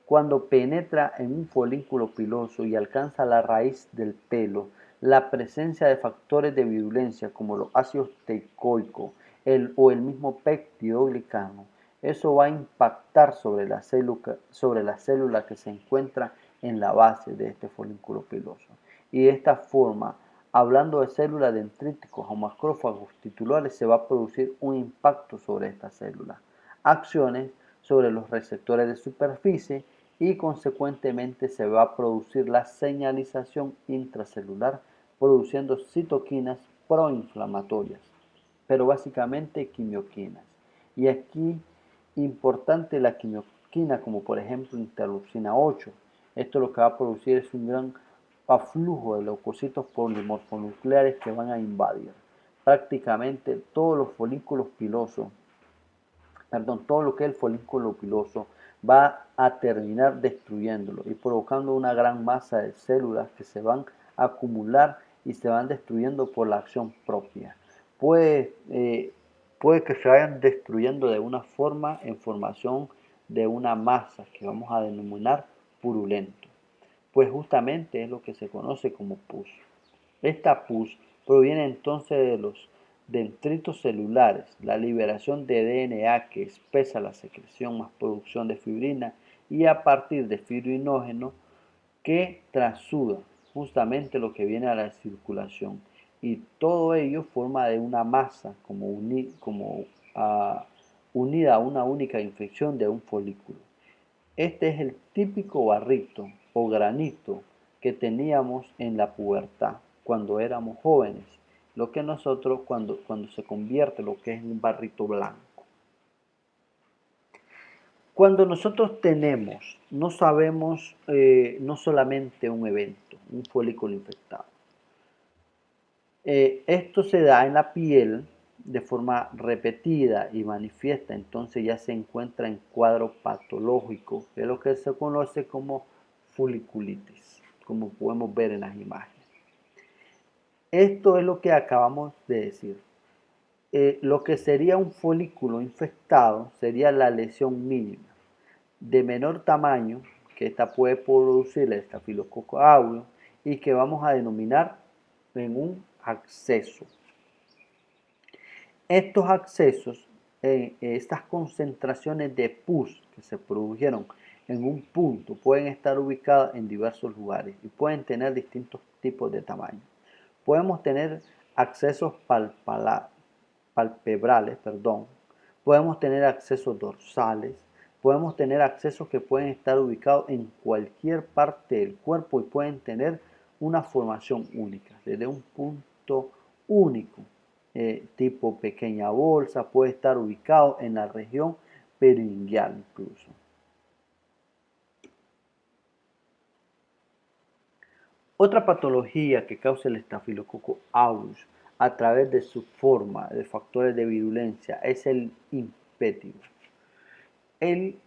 Cuando penetra en un folículo piloso y alcanza la raíz del pelo, la presencia de factores de virulencia como los ácidos teicoicos o el mismo peptidoglicano, eso va a impactar sobre la célula que se encuentra en la base de este folículo piloso. Y de esta forma, hablando de células dendríticos o macrófagos titulares, se va a producir un impacto sobre estas células, acciones sobre los receptores de superficie y consecuentemente se va a producir la señalización intracelular produciendo citoquinas proinflamatorias, pero básicamente quimioquinas. Y aquí importante la quimioquina como por ejemplo interleucina 8. Esto lo que va a producir es un gran aflujo de leucocitos polimorfonucleares que van a invadir prácticamente todos los folículos pilosos, todo lo que es el folículo piloso va a terminar destruyéndolo y provocando una gran masa de células que se van a acumular y se van destruyendo por la acción propia. Puede que se vayan destruyendo de una forma en formación de una masa que vamos a denominar purulento, pues justamente es lo que se conoce como pus. Esta pus proviene entonces de los dendritos celulares, la liberación de DNA que espesa la secreción más producción de fibrina y a partir de fibrinógeno que trasuda justamente lo que viene a la circulación. Y todo ello forma de una masa unida a una única infección de un folículo. Este es el típico barrito o granito que teníamos en la pubertad cuando éramos jóvenes, lo que nosotros cuando se convierte lo que es un barrito blanco. Cuando nosotros tenemos, no sabemos, no solamente un evento, un folículo infectado. Esto se da en la piel de forma repetida y manifiesta, entonces ya se encuentra en cuadro patológico, que es lo que se conoce como foliculitis, como podemos ver en las imágenes. Esto es lo que acabamos de decir. Lo que sería un folículo infectado sería la lesión mínima, de menor tamaño, que esta puede producir el Staphylococcus aureus y que vamos a denominar en un acceso. Estos accesos, estas concentraciones de pus que se produjeron en un punto, pueden estar ubicadas en diversos lugares y pueden tener distintos tipos de tamaño. Podemos tener accesos palpebrales, podemos tener accesos dorsales, Podemos tener accesos que pueden estar ubicados en cualquier parte del cuerpo y pueden tener una formación única, desde un punto único, tipo pequeña bolsa, puede estar ubicado en la región peringueal incluso. Otra patología que causa el estafilococo aureus a través de su forma de factores de virulencia es el impétigo. En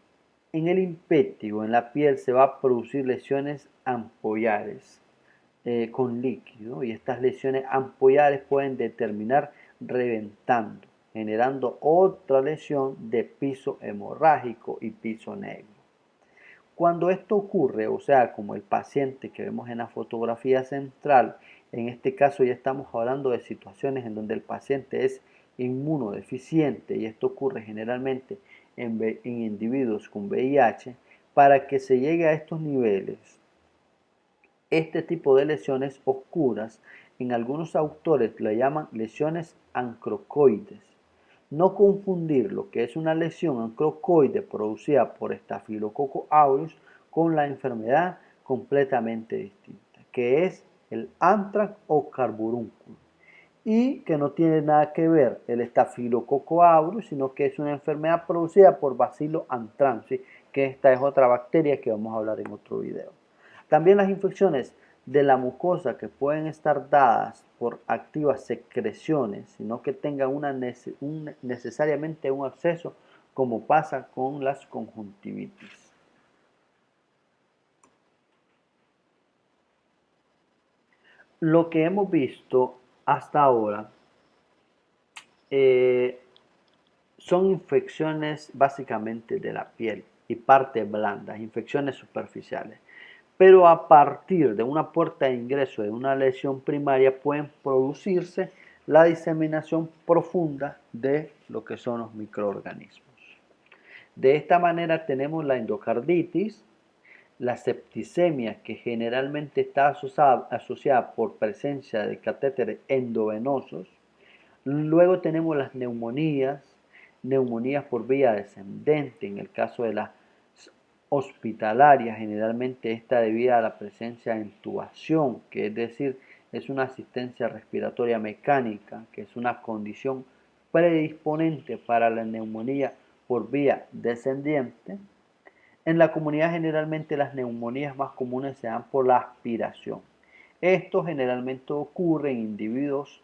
el impétigo, en la piel, se va a producir lesiones ampollares con líquido y estas lesiones ampollares pueden determinar reventando, generando otra lesión de piso hemorrágico y piso negro. Cuando esto ocurre, o sea, como el paciente que vemos en la fotografía central, en este caso ya estamos hablando de situaciones en donde el paciente es inmunodeficiente y esto ocurre generalmente en individuos con VIH. Para que se llegue a estos niveles, este tipo de lesiones oscuras, en algunos autores le llaman lesiones ancrocoides. No confundir lo que es una lesión ancrocoide producida por Staphylococcus aureus con la enfermedad completamente distinta, que es el anthrax o carburúnculo, y que no tiene nada que ver el Staphylococcus aureus, sino que es una enfermedad producida por Bacillus anthracis, que esta es otra bacteria que vamos a hablar en otro video. También las infecciones de la mucosa que pueden estar dadas por activas secreciones, sino que tengan necesariamente un acceso, como pasa con las conjuntivitis. Lo que hemos visto hasta ahora son infecciones básicamente de la piel y partes blandas, infecciones superficiales. Pero a partir de una puerta de ingreso de una lesión primaria pueden producirse la diseminación profunda de lo que son los microorganismos. De esta manera tenemos la endocarditis, la septicemia, que generalmente está asociada por presencia de catéteres endovenosos. Luego tenemos las neumonías, neumonías por vía descendente, en el caso de las hospitalarias, generalmente está debida a la presencia de intubación, que es decir, es una asistencia respiratoria mecánica, que es una condición predisponente para la neumonía por vía descendiente. En la comunidad generalmente las neumonías más comunes se dan por la aspiración. Esto generalmente ocurre en individuos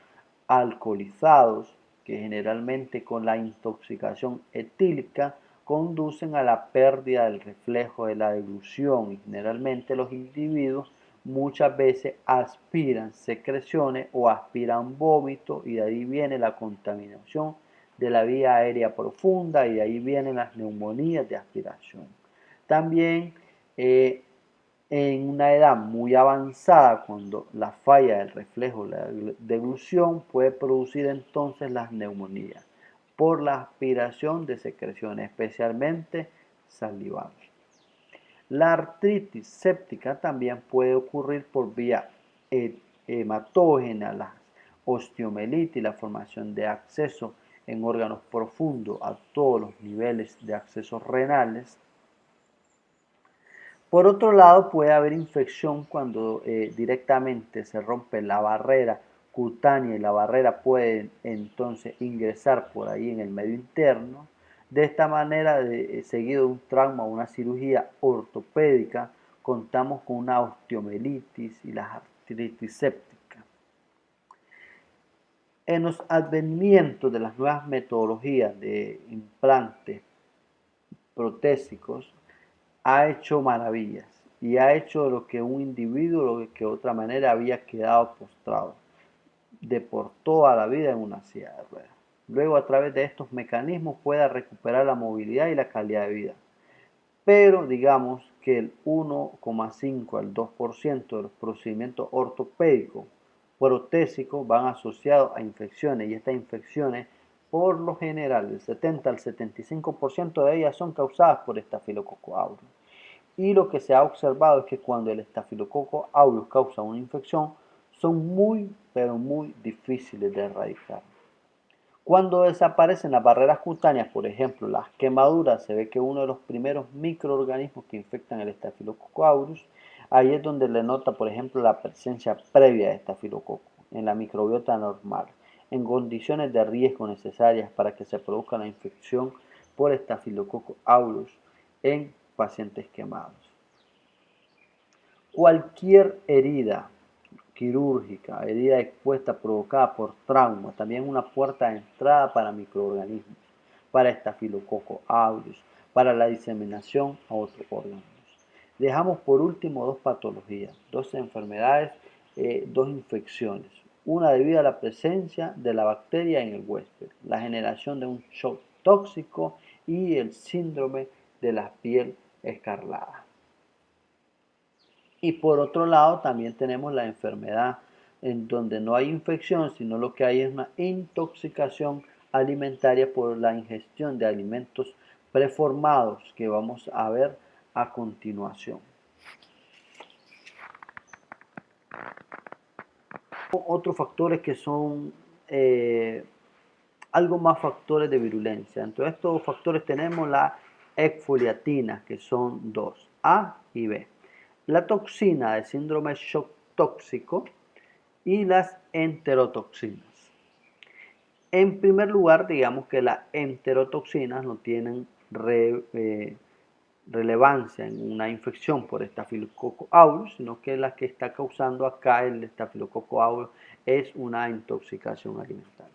alcoholizados que generalmente con la intoxicación etílica conducen a la pérdida del reflejo de la deglución y generalmente los individuos muchas veces aspiran secreciones o aspiran vómito y de ahí viene la contaminación de la vía aérea profunda y de ahí vienen las neumonías de aspiración. También en una edad muy avanzada, cuando la falla del reflejo, la deglución, puede producir entonces las neumonías por la aspiración de secreciones, especialmente salivales. La artritis séptica también puede ocurrir por vía hematógena, la osteomelitis, la formación de acceso en órganos profundos a todos los niveles de accesos renales. Por otro lado, puede haber infección cuando directamente se rompe la barrera cutánea y la barrera puede entonces ingresar por ahí en el medio interno. De esta manera, seguido de un trauma o una cirugía ortopédica, contamos con una osteomelitis y la artritis séptica. En los advenimientos de las nuevas metodologías de implantes protésicos, ha hecho maravillas y ha hecho lo que un individuo, lo que de otra manera había quedado postrado de por toda la vida en una silla de ruedas. Luego, a través de estos mecanismos pueda recuperar la movilidad y la calidad de vida. Pero digamos que el 1,5 al 2% de los procedimientos ortopédicos protésicos van asociados a infecciones y estas infecciones por lo general el 70 al 75% de ellas son causadas por Staphylococcus aureus. Y lo que se ha observado es que cuando el Staphylococcus aureus causa una infección son muy pero muy difíciles de erradicar. Cuando desaparecen las barreras cutáneas, por ejemplo, las quemaduras, se ve que uno de los primeros microorganismos que infectan el Staphylococcus aureus, ahí es donde le nota, por ejemplo, la presencia previa de estafilococo en la microbiota normal, en condiciones de riesgo necesarias para que se produzca la infección por Staphylococcus aureus en pacientes quemados. Cualquier herida quirúrgica, herida expuesta provocada por trauma, también una puerta de entrada para microorganismos, para Staphylococcus aureus, para la diseminación a otros órganos. Dejamos por último dos patologías, dos enfermedades, dos infecciones. Una debido a la presencia de la bacteria en el huésped, la generación de un shock tóxico y el síndrome de la piel escarlata. Y por otro lado también tenemos la enfermedad en donde no hay infección, sino lo que hay es una intoxicación alimentaria por la ingestión de alimentos preformados que vamos a ver a continuación. Otros factores que son algo más factores de virulencia. Entre estos factores tenemos la exfoliatina, que son dos, A y B. La toxina del síndrome shock tóxico y las enterotoxinas. En primer lugar, digamos que las enterotoxinas no tienen relevancia en una infección por Staphylococcus aureus, sino que la que está causando acá el Staphylococcus aureus es una intoxicación alimentaria.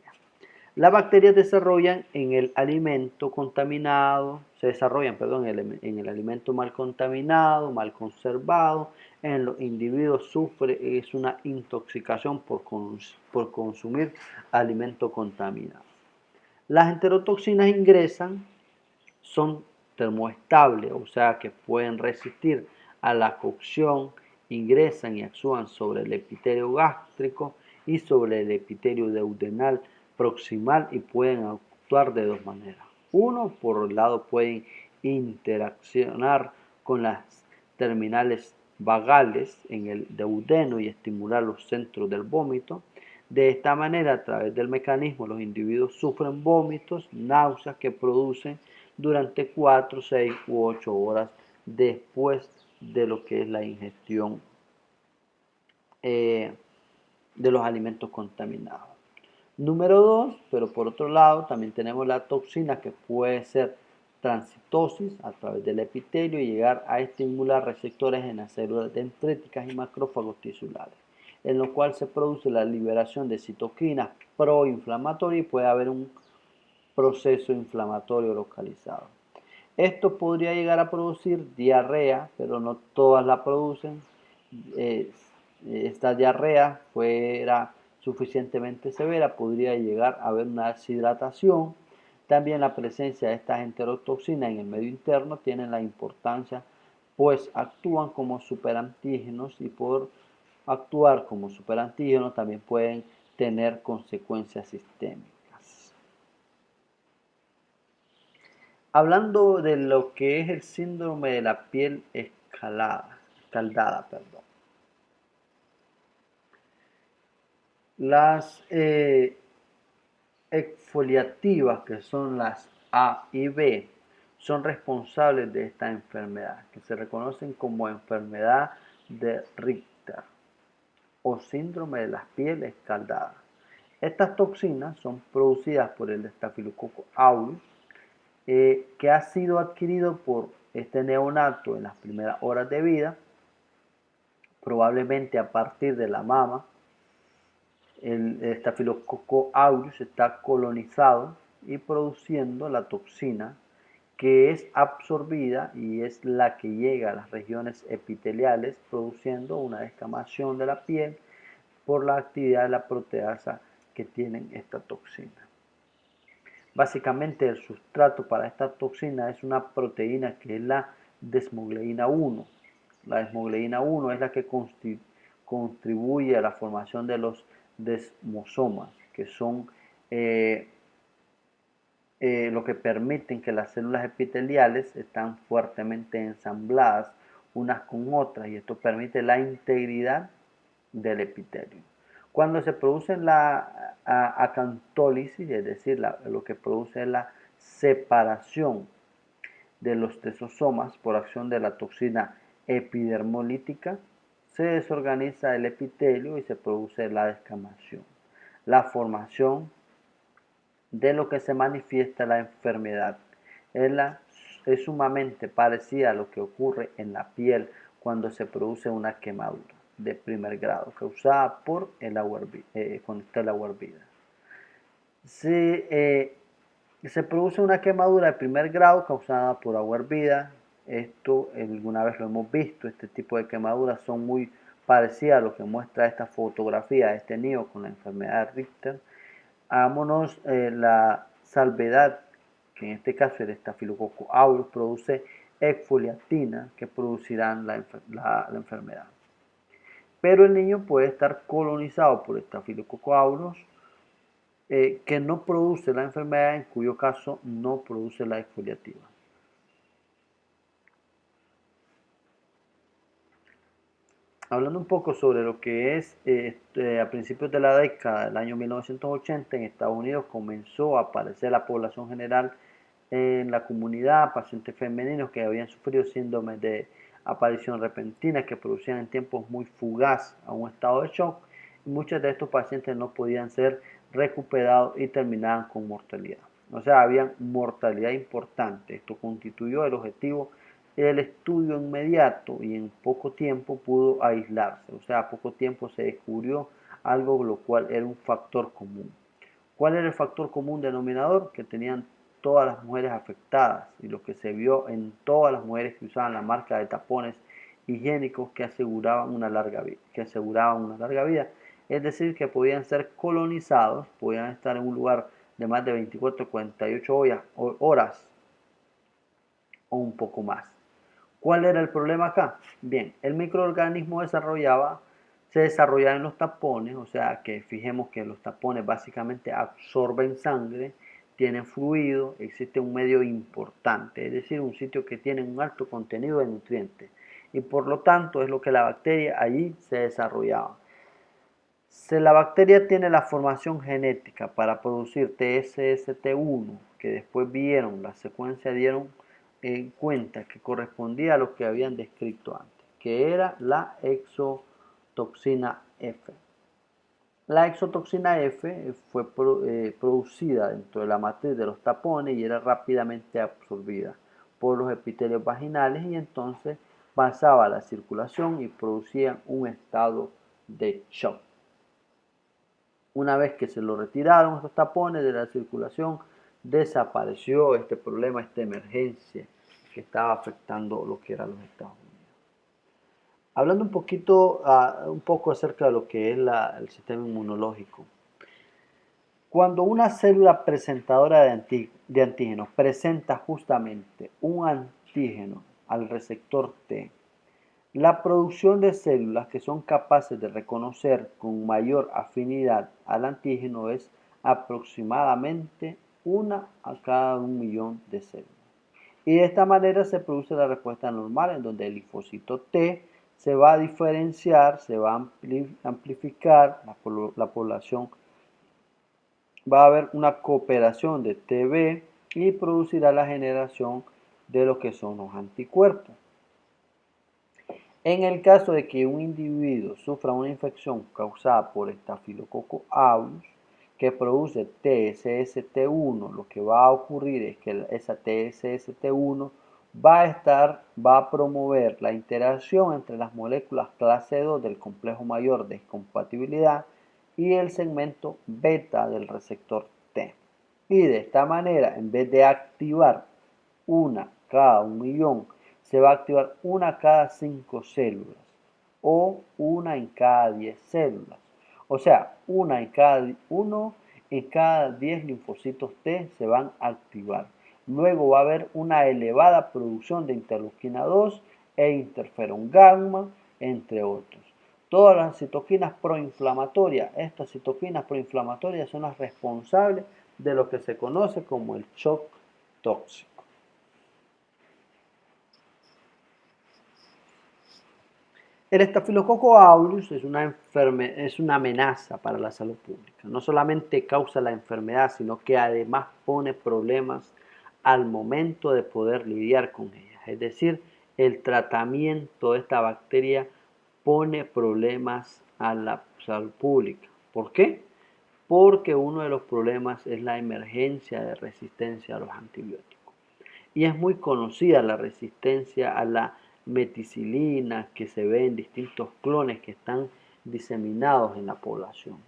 Las bacterias desarrollan en el alimento contaminado, en el alimento mal contaminado, mal conservado. En los individuos sufre es una intoxicación por consumir alimento contaminado. Las enterotoxinas ingresan, son termoestables, o sea que pueden resistir a la cocción, ingresan y actúan sobre el epitelio gástrico y sobre el epitelio duodenal proximal y pueden actuar de dos maneras. Uno, por un lado, pueden interaccionar con las terminales vagales en el duodeno y estimular los centros del vómito. De esta manera, a través del mecanismo, los individuos sufren vómitos, náuseas que producen durante 4, 6 u 8 horas después de lo que es la ingestión de los alimentos contaminados. Número 2, pero por otro lado también tenemos la toxina que puede ser transitosis a través del epitelio y llegar a estimular receptores en las células dendríticas y macrófagos tisulares, en lo cual se produce la liberación de citoquinas proinflamatorias y puede haber un proceso inflamatorio localizado. Esto podría llegar a producir diarrea, pero no todas la producen. Esta diarrea fuera suficientemente severa, podría llegar a haber una deshidratación. También la presencia de estas enterotoxinas en el medio interno tiene la importancia, pues actúan como superantígenos y por actuar como superantígenos también pueden tener consecuencias sistémicas. Hablando de lo que es el síndrome de la piel escaldada. Las exfoliativas, que son las A y B, son responsables de esta enfermedad, que se reconocen como enfermedad de Richter o síndrome de la piel escaldada. Estas toxinas son producidas por el Staphylococcus aureus, que ha sido adquirido por este neonato en las primeras horas de vida, probablemente a partir de la mama. El Staphylococcus aureus está colonizado y produciendo la toxina que es absorbida y es la que llega a las regiones epiteliales, produciendo una descamación de la piel por la actividad de la proteasa que tienen esta toxina. Básicamente el sustrato para esta toxina es una proteína que es la desmogleína 1. La desmogleína 1 es la que contribuye a la formación de los desmosomas, que son lo que permiten que las células epiteliales están fuertemente ensambladas unas con otras y esto permite la integridad del epitelio. Cuando se produce la acantólisis, es decir, lo que produce es la separación de los tesosomas por acción de la toxina epidermolítica, se desorganiza el epitelio y se produce la descamación, la formación de lo que se manifiesta la enfermedad. Es sumamente parecida a lo que ocurre en la piel cuando se produce una quemadura de primer grado causada por cuando está el agua hervida. Se produce una quemadura de primer grado causada por agua hervida. Esto alguna vez lo hemos visto. Este tipo de quemaduras son muy parecidas a lo que muestra esta fotografía de este niño con la enfermedad de Richter. Hagámonos la salvedad que en este caso el Staphylococcus aureus produce exfoliatina que producirán la enfermedad. Pero el niño puede estar colonizado por Staphylococcus aureus que no produce la enfermedad, en cuyo caso no produce la exfoliativa. Hablando un poco sobre lo que es a principios de la década del año 1980 en Estados Unidos comenzó a aparecer la población general en la comunidad, pacientes femeninos que habían sufrido síndromes de aparición repentina que producían en tiempos muy fugaz a un estado de shock. Y muchos de estos pacientes no podían ser recuperados y terminaban con mortalidad. O sea, había mortalidad importante. Esto constituyó el objetivo del estudio inmediato y en poco tiempo pudo aislarse. O sea, a poco tiempo se descubrió algo lo cual era un factor común. ¿Cuál era el factor común denominador? Que tenían todas las mujeres afectadas y lo que se vio en todas las mujeres que usaban la marca de tapones higiénicos que aseguraban una larga vida, es decir, que podían ser colonizados, podían estar en un lugar de más de 24 a 48 horas o un poco más. ¿Cuál era el problema acá? Bien, el microorganismo se desarrollaba en los tapones, o sea que fijemos que los tapones básicamente absorben sangre, tienen fluido, existe un medio importante, es decir, un sitio que tiene un alto contenido de nutrientes y por lo tanto es lo que la bacteria allí se desarrollaba. Si la bacteria tiene la formación genética para producir TSST1, que después vieron la secuencia, dieron en cuenta que correspondía a lo que habían descrito antes, que era la exotoxina F. La exotoxina F fue producida dentro de la matriz de los tapones y era rápidamente absorbida por los epitelios vaginales y entonces pasaba a la circulación y producía un estado de shock. Una vez que se lo retiraron estos tapones de la circulación, desapareció este problema, esta emergencia que estaba afectando lo que eran los Estados Unidos. Hablando un poco acerca de lo que es el sistema inmunológico. Cuando una célula presentadora de antígenos presenta justamente un antígeno al receptor T, la producción de células que son capaces de reconocer con mayor afinidad al antígeno es aproximadamente una a cada 1.000.000 de células. Y de esta manera se produce la respuesta normal en donde el linfocito T se va a diferenciar, se va a amplificar, la población va a haber una cooperación de TB y producirá la generación de lo que son los anticuerpos. En el caso de que un individuo sufra una infección causada por Staphylococcus aureus que produce TSST1, lo que va a ocurrir es que esa TSST1 va a promover la interacción entre las moléculas clase 2 del complejo mayor de compatibilidad y el segmento beta del receptor T. Y de esta manera, en vez de activar una cada 1.000.000, se va a activar una cada 5 células o una en cada 10 células. O sea, uno en cada 10 linfocitos T se van a activar. Luego va a haber una elevada producción de interleuquina 2 e interferón gamma, entre otros. Todas las citoquinas proinflamatorias, estas citoquinas proinflamatorias son las responsables de lo que se conoce como el shock tóxico. El estafilococo aureus es una amenaza para la salud pública. No solamente causa la enfermedad, sino que además pone problemas al momento de poder lidiar con ella. Es decir, el tratamiento de esta bacteria pone problemas a la salud pública. ¿Por qué? Porque uno de los problemas es la emergencia de resistencia a los antibióticos. Y es muy conocida la resistencia a la meticilina que se ve en distintos clones que están diseminados en la población.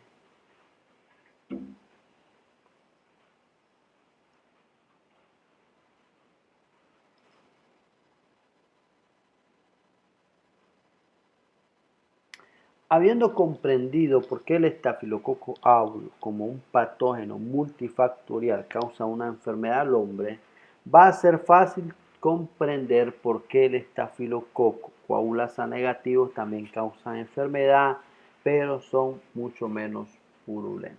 Habiendo comprendido por qué el estafilococo aureus como un patógeno multifactorial causa una enfermedad al hombre, va a ser fácil comprender por qué el estafilococo coagulasa negativo también causa enfermedad, pero son mucho menos purulentos.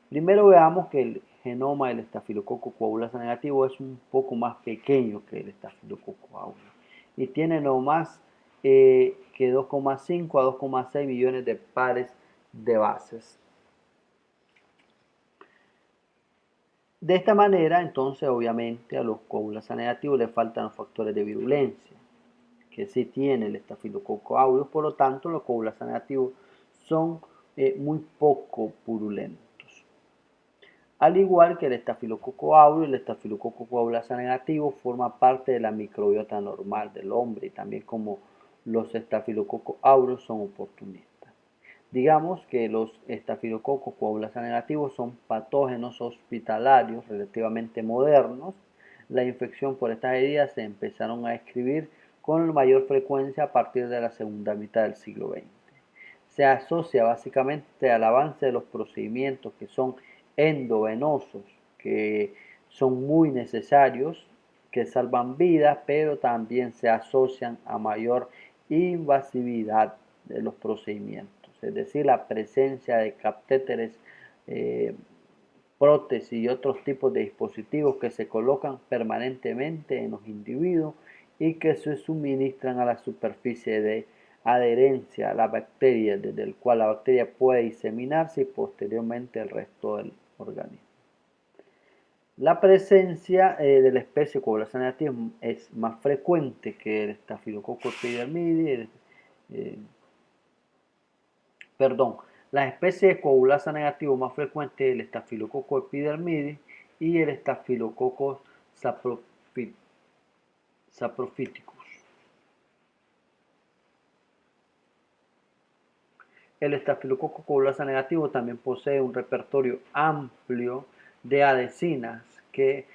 Primero veamos que el genoma del estafilococo coagulasa negativo es un poco más pequeño que el estafilococo aureus y tiene no más que 2,5 a 2,6 millones de pares de bases. De esta manera, entonces, obviamente, a los coagulasa negativos les faltan los factores de virulencia, que sí tiene el estafilococo aureus, por lo tanto, los coagulasa negativos son muy poco purulentos. Al igual que el estafilococo aureus, el estafilococo coagulasa negativo forma parte de la microbiota normal del hombre y también como los estafilococos aureus son oportunistas. Digamos que los estafilococos coagulasa negativos son patógenos hospitalarios relativamente modernos. La infección por estas heridas se empezaron a describir con mayor frecuencia a partir de la segunda mitad del siglo XX. Se asocia básicamente al avance de los procedimientos que son endovenosos, que son muy necesarios, que salvan vidas, pero también se asocian a mayor invasividad de los procedimientos, es decir, la presencia de catéteres, prótesis y otros tipos de dispositivos que se colocan permanentemente en los individuos y que se suministran a la superficie de adherencia a la bacteria, desde el cual la bacteria puede diseminarse y posteriormente el resto del organismo. La presencia de la especie coagulasa negativa es más frecuente que el Staphylococcus epidermidis, las especies de coagulasa negativo más frecuentes es el Staphylococcus epidermidis y el Staphylococcus saprophyticus. El estafilococo coagulasa negativo también posee un repertorio amplio de adhesinas que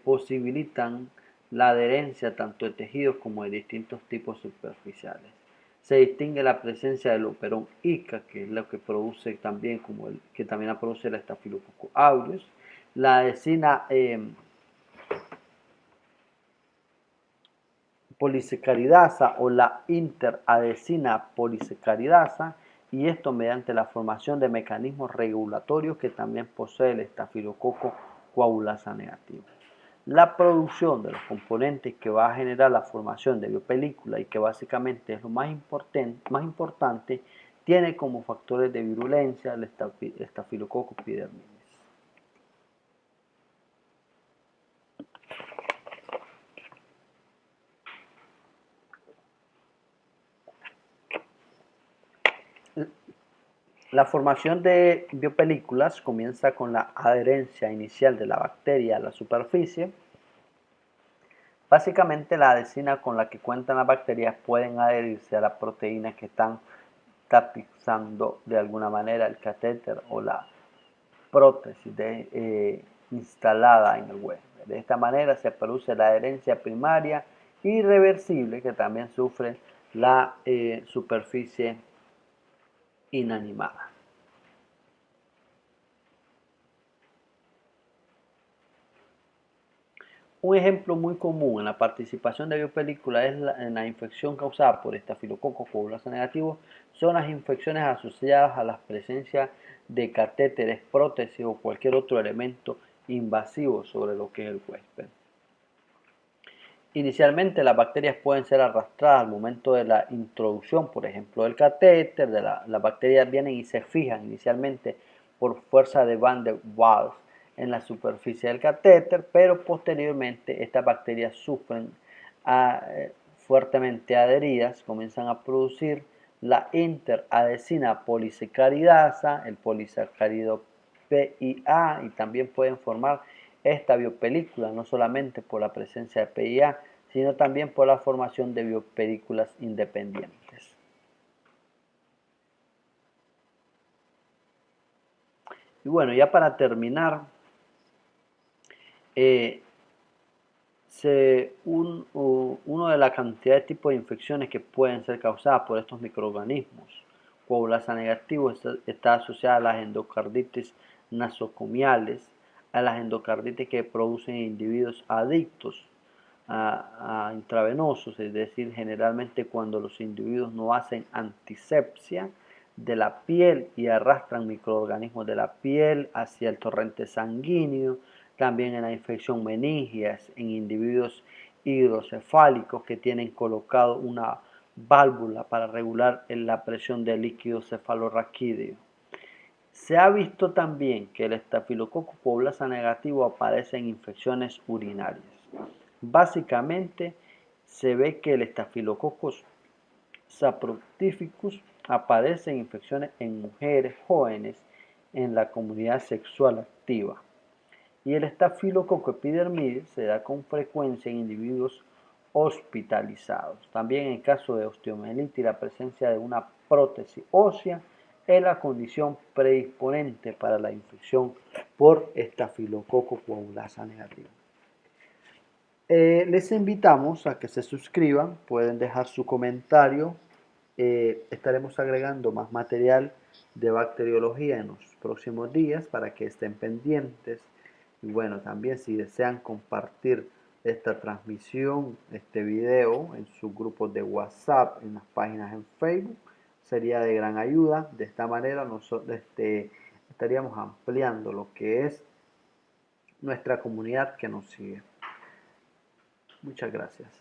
posibilitan la adherencia tanto de tejidos como de distintos tipos superficiales. Se distingue la presencia del operón ICA, que es lo que produce también, como el que también la produce el estafilococo aureus, la adhesina polisacaridasa o la interadhesina polisacaridasa, y esto mediante la formación de mecanismos regulatorios que también posee el estafilococo coagulasa negativo. La producción de los componentes que va a generar la formación de biopelícula y que básicamente es lo más importante, tiene como factores de virulencia el estafilococo epidermidis. La formación de biopelículas comienza con la adherencia inicial de la bacteria a la superficie. Básicamente la adhesina con la que cuentan las bacterias pueden adherirse a las proteínas que están tapizando de alguna manera el catéter o la prótesis instalada en el huésped. De esta manera se produce la adherencia primaria irreversible que también sufre la superficie inanimada. Un ejemplo muy común en la participación de biopelículas en la infección causada por estafilococo coagulasa negativo son las infecciones asociadas a la presencia de catéteres, prótesis o cualquier otro elemento invasivo sobre lo que es el huésped. Inicialmente las bacterias pueden ser arrastradas al momento de la introducción, por ejemplo, del catéter. Las bacterias vienen y se fijan inicialmente por fuerza de Van der Waals en la superficie del catéter, pero posteriormente estas bacterias sufren fuertemente adheridas, comienzan a producir la interadhesina polisacaridasa, el polisacárido PIA, y también pueden formar esta biopelícula, no solamente por la presencia de PIA, sino también por la formación de biopelículas independientes. Y bueno, ya para terminar, uno de la cantidad de tipos de infecciones que pueden ser causadas por estos microorganismos. Coagulasa negativo está asociada a las endocarditis nosocomiales, a las endocarditis que producen individuos adictos a intravenosos, es decir, generalmente cuando los individuos no hacen antisepsia de la piel y arrastran microorganismos de la piel hacia el torrente sanguíneo. También en la infección meningias en individuos hidrocefálicos que tienen colocado una válvula para regular la presión del líquido cefalorraquídeo. Se ha visto también que el estafilococo coagulasa negativo aparece en infecciones urinarias. Básicamente se ve que el Staphylococcus saprotíficus aparece en infecciones en mujeres jóvenes en la comunidad sexual activa. Y el estafilococo epidermidis se da con frecuencia en individuos hospitalizados. También en caso de osteomielitis, la presencia de una prótesis ósea es la condición predisponente para la infección por estafilococo coagulasa negativo. Les invitamos a que se suscriban, pueden dejar su comentario. Estaremos agregando más material de bacteriología en los próximos días para que estén pendientes. Y bueno, también si desean compartir esta transmisión, este video en sus grupos de WhatsApp, en las páginas en Facebook, sería de gran ayuda. De esta manera nosotros estaríamos ampliando lo que es nuestra comunidad que nos sigue. Muchas gracias.